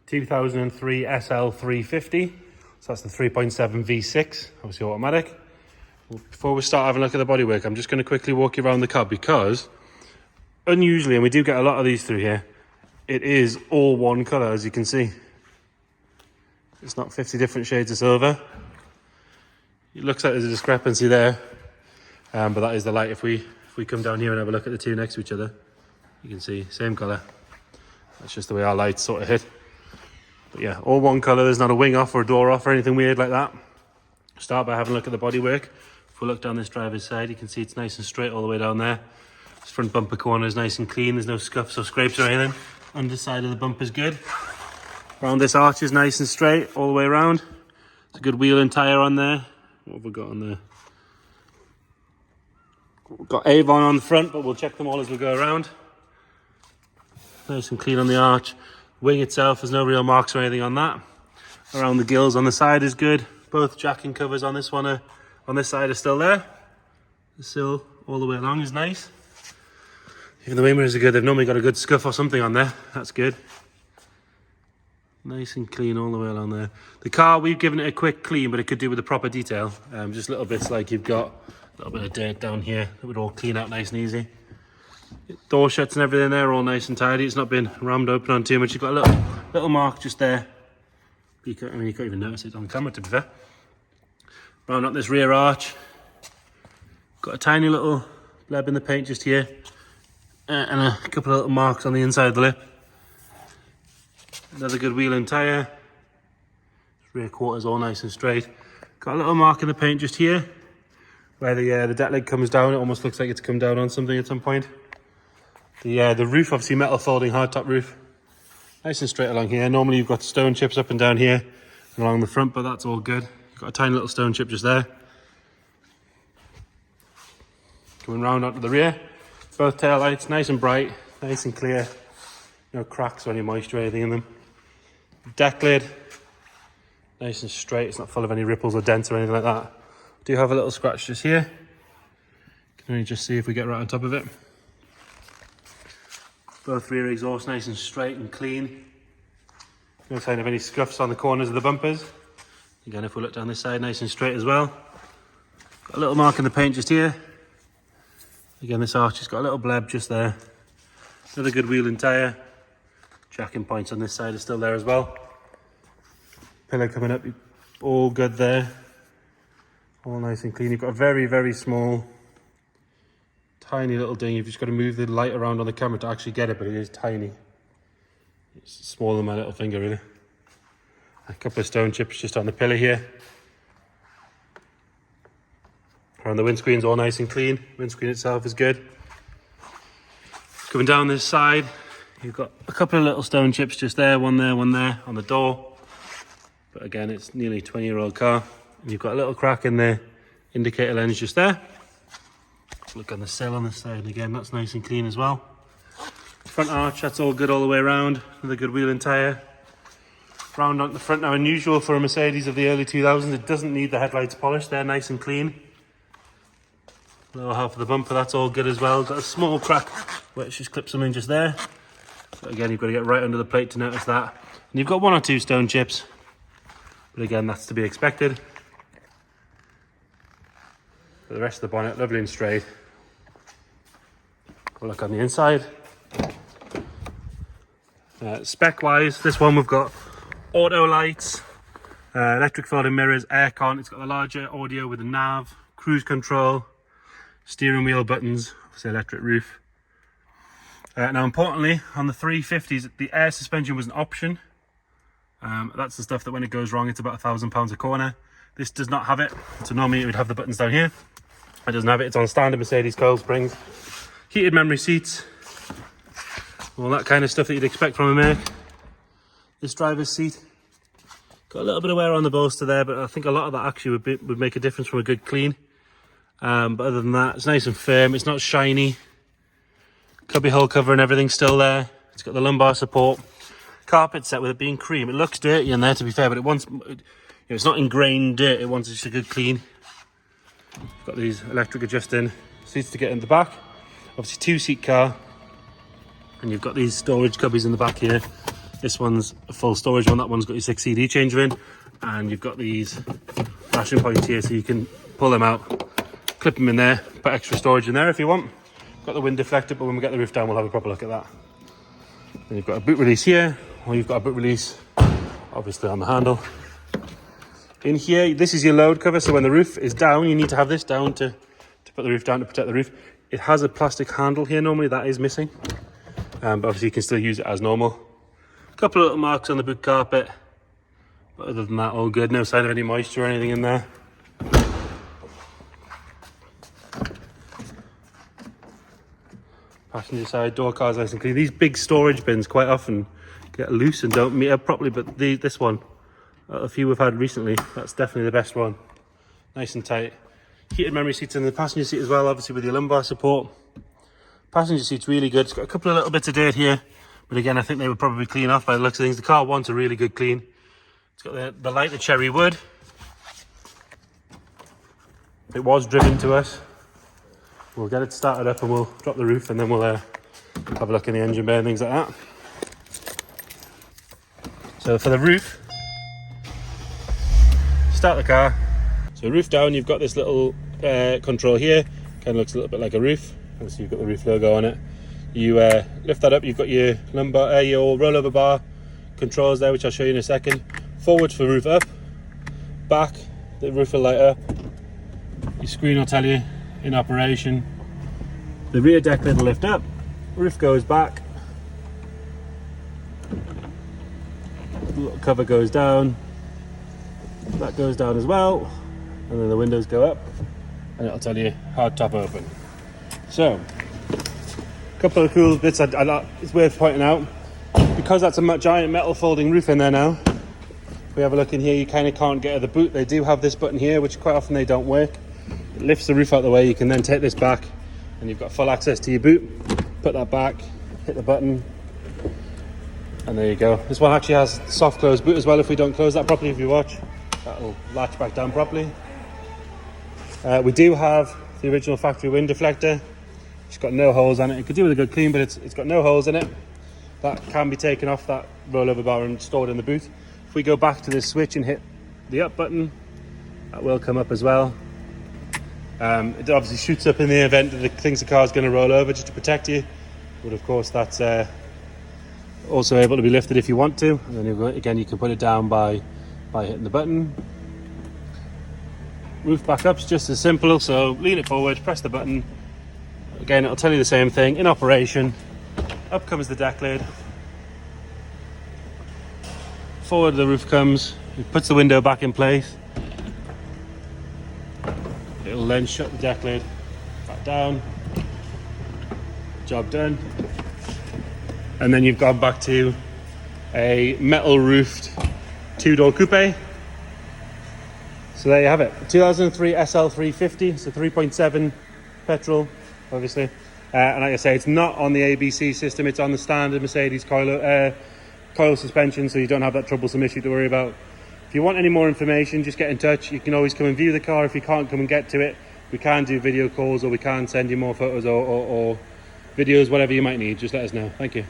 2003 SL350. So that's the 3.7 V6, obviously automatic. Before we start having a look at the bodywork, I'm just going to quickly walk you around the car because unusually, and we do get a lot of these through here, it is all one colour, as you can see. It's not 50 different shades of silver. It looks like there's a discrepancy there, but that is the light. If we come down here and have a look at the two next to each other, you can see same colour. That's just the way our lights sort of hit. But yeah, all one colour. There's not a wing off or a door off or anything weird like that. Start by having a look at the bodywork. If we look down this driver's side, you can see it's nice and straight all the way down there. This front bumper corner is nice and clean. There's no scuffs or scrapes or anything. Underside of the bumper's good. Around this arch is nice and straight all the way around. It's a good wheel and tyre on there. What have we got on there? We've got Avon on the front, but we'll check them all as we go around. Nice and clean on the arch. Wing itself, there's no real marks or anything on that. Around the gills on the side is good. Both jacking covers on this one on this side are still there. The sill all the way along is nice. Even the wing mirrors are good. They've normally got a good scuff or something on there. That's good. Nice and clean all the way along there. The car, we've given it a quick clean, but it could do with a proper detail. Just little bits like you've got a little bit of dirt down here that would all clean out nice and easy. Door shuts and everything there are all nice and tidy. It's not been rammed open on too much. You've got a little mark just there. You can't even notice it on the camera, to be fair. Round up this rear arch. Got a tiny little bleb in the paint just here. And a couple of little marks on the inside of the lip. Another good wheel and tyre. Rear quarters all nice and straight. Got a little mark in the paint just here. Where the deck lid comes down. It almost looks like it's come down on something at some point. The roof, obviously metal folding hardtop roof. Nice and straight along here. Normally you've got stone chips up and down here and along the front, but that's all good. You've got a tiny little stone chip just there. Coming round onto the rear. Both tail lights nice and bright, nice and clear. No cracks or any moisture or anything in them. Deck lid, nice and straight. It's not full of any ripples or dents or anything like that. Do have a little scratch just here. Can we just see if we get right on top of it. Both rear exhausts nice and straight and clean. No sign of any scuffs on the corners of the bumpers. Again, if we look down this side, nice and straight as well. Got a little mark in the paint just here. Again, this arch has got a little bleb just there. Another good wheel and tyre. Jacking points on this side are still there as well. Pillar coming up, all good there. All nice and clean. You've got a very, very small, tiny little ding. You've just got to move the light around on the camera to actually get it, but it is tiny. It's smaller than my little finger, really. A couple of stone chips just on the pillar here. Around the windscreen's all nice and clean. Windscreen itself is good. Coming down this side, you've got a couple of little stone chips just there, one there on the door. But again, it's nearly a 20-year-old car. And you've got a little crack in the indicator lens just there. Look on the sill on this side, and again, that's nice and clean as well. Front arch, that's all good all the way around. Another good wheel and tyre. Round onto the front now, unusual for a Mercedes of the early 2000s. It doesn't need the headlights polished, they're nice and clean. Lower half of the bumper, that's all good as well. Got a small crack where it's just clipped something just there. But again, you've got to get right under the plate to notice that. And you've got one or two stone chips. But again, that's to be expected. But the rest of the bonnet, lovely and straight. We'll look on the inside. Spec-wise, this one we've got auto lights, electric folding mirrors, aircon. It's got the larger audio with the nav, cruise control, steering wheel buttons, obviously electric roof. Now importantly, on the 350s, the air suspension was an option. That's the stuff that when it goes wrong, it's about £1,000 a corner. This does not have it. So normally it would have the buttons down here. It doesn't have it. It's on standard Mercedes coil springs. Heated memory seats. All that kind of stuff that you'd expect from a Merc. This driver's seat. Got a little bit of wear on the bolster there, but I think a lot of that actually would make a difference from a good clean. But other than that, it's nice and firm. It's not shiny. Cubby hole cover and everything's still there. It's got the lumbar support. Carpet set with it being cream. It looks dirty in there, to be fair, but it's not ingrained dirt. It wants just a good clean. Got these electric adjusting seats to get in the back. Obviously 2-seat car. And you've got these storage cubbies in the back here. This one's a full storage one. That one's got your 6 CD changer in, and you've got these lashing points here, so you can pull them out, clip them in there, put extra storage in there if you want. Got the wind deflector, but when we get the roof down, we'll have a proper look at that. Then you've got a boot release here, or you've got a boot release obviously on the handle. In here, this is your load cover, so when the roof is down, you need to have this down to put the roof down to protect the roof. It has a plastic handle here normally, that is missing, but obviously you can still use it as normal. A couple of little marks on the boot carpet, but other than that, all good. No sign of any moisture or anything in there. Passenger side door car's nice and clean. These big storage bins quite often get loose and don't meet up properly, but this one, a few we've had recently, that's definitely the best one. Nice and tight. Heated memory seats in the passenger seat as well, obviously with your lumbar support. Passenger seat's really good. It's got a couple of little bits of dirt here, but again, I think they would probably clean off by the looks of things. The car wants a really good clean. It's got the lighter cherry wood. It was driven to us. We'll get it started up and we'll drop the roof, and then we'll have a look in the engine bay and things like that. So for the roof, start the car. So roof down, you've got this little control here. Kind of looks a little bit like a roof. Obviously you've got the roof logo on it. You lift that up, you've got your lumbar, your rollover bar controls there, which I'll show you in a second. Forward for roof up, back, the roof will light up. Your screen will tell you in operation. The rear deck lid will lift up, roof goes back, the little cover goes down, that goes down as well, and then the windows go up, and it'll tell you hard top open. So, a couple of cool bits it's worth pointing out. Because that's a giant metal folding roof in there now, if we have a look in here, you kind of can't get at the boot. They do have this button here, which quite often they don't work. It lifts the roof out of the way. You can then take this back, and you've got full access to your boot. Put that back, hit the button, and there you go. This one actually has soft close boot as well. If we don't close that properly, if you watch, that'll latch back down properly. We do have the original factory wind deflector. It's got no holes on it. It could do with a good clean, but it's got no holes in it. That can be taken off that rollover bar and stored in the boot. If we go back to this switch and hit the up button, that will come up as well. It obviously shoots up in the event that it thinks the car is going to roll over, just to protect you. But of course, that's also able to be lifted if you want to. And then again, you can put it down by hitting the button. Roof back up's just as simple. So lean it forward, press the button. Again, it'll tell you the same thing in operation. Up comes the deck lid. Forward the roof comes. It puts the window back in place. It'll then shut the deck lid back down. Job done. And then you've gone back to a metal roofed 2-door coupe. So there you have it. 2003 SL350. So 3.7 petrol, obviously. And like I say, it's not on the ABC system. It's on the standard Mercedes coil suspension, so you don't have that troublesome issue to worry about. If you want any more information, just get in touch. You can always come and view the car. If you can't come and get to it, we can do video calls, or we can send you more photos or videos, whatever you might need. Just let us know. Thank you.